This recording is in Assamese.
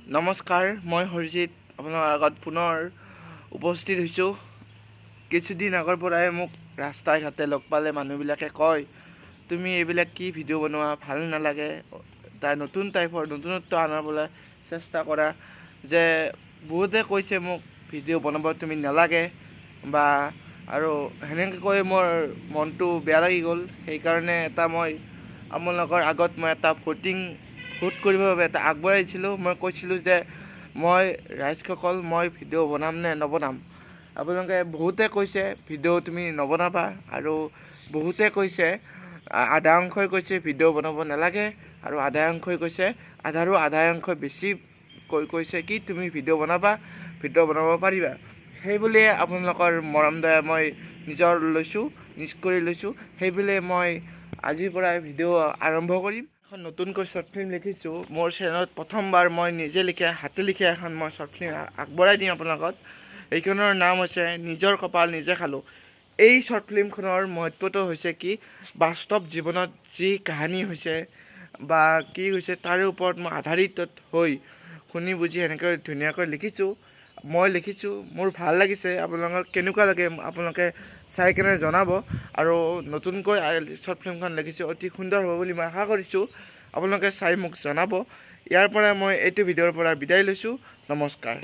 নমস্কাৰ, মই হৰজিত আপোনাৰ আগত পুনৰ উপস্থিত হৈছোঁ। কিছুদিন আগৰ পৰাই মোক ৰাস্তাই ঘাটে লগ পালে মানুহবিলাকে কয়, তুমি এইবিলাক কি ভিডিঅ' বনোৱা, ভাল নালাগে, নতুন টাইপৰ নতুনত্ব আনাবলৈ চেষ্টা কৰা। যে বহুতে কৈছে মোক ভিডিঅ' বনাব তুমি নালাগে বা আৰু সেনেকৈ কৈ মোৰ মনটো বেয়া লাগি গ'ল। সেইকাৰণে মই আপোনালোকৰ আগত এটা ভোট কৰিবৰ বাবে এটা আগবঢ়াইছিলোঁ। মই কৈছিলোঁ যে মই ৰাইজসকল মই ভিডিঅ' বনাম নে নবনাম। আপোনালোকে বহুতে কৈছে ভিডিঅ' তুমি নবনাবা আৰু বহুতে কৈছে আধা অংশই কৈছে ভিডিঅ' বনাব নালাগে আৰু আধা অংশই কৈছে আধা অংশ বেছি কৈছে কি তুমি ভিডিঅ' বনাব পাৰিবা। সেইবুলিয়ে আপোনালোকৰ মৰম দয়া মই নিজ কৰি লৈছোঁ। সেইবুলিয়ে মই আজিৰ পৰাই ভিডিঅ' আৰম্ভ কৰিম। এখন নতুনকৈ শ্বৰ্ট ফিল্ম লিখিছোঁ মোৰ চেনেলত। প্ৰথমবাৰ মই হাতে লিখা এখন মই শ্বৰ্ট ফিল্ম আগবঢ়াই দিম আপোনালোকত। এইখনৰ নাম হৈছে নিজৰ কপাল নিজে খালোঁ। এই শ্বৰ্ট ফিল্মখনৰ মহত্বটো হৈছে কি, বাস্তৱ জীৱনত যি কাহিনী হৈছে বা কি হৈছে তাৰে ওপৰত মই আধাৰিত হৈ শুনি বুজি এনেকৈ ধুনীয়াকৈ লিখিছোঁ। মই লিখিছোঁ, মোৰ ভাল লাগিছে। আপোনালোকৰ কেনেকুৱা লাগে আপোনালোকে চাই কেনে জনাব। আৰু নতুনকৈ শ্বৰ্ট ফিল্মখন লিখিছোঁ, অতি সুন্দৰ হ'ব বুলি মই আশা কৰিছোঁ। আপোনালোকে চাই মোক জনাব। ইয়াৰ পৰা মই এইটো ভিডিঅ'ৰ পৰা বিদায় লৈছোঁ। নমস্কাৰ।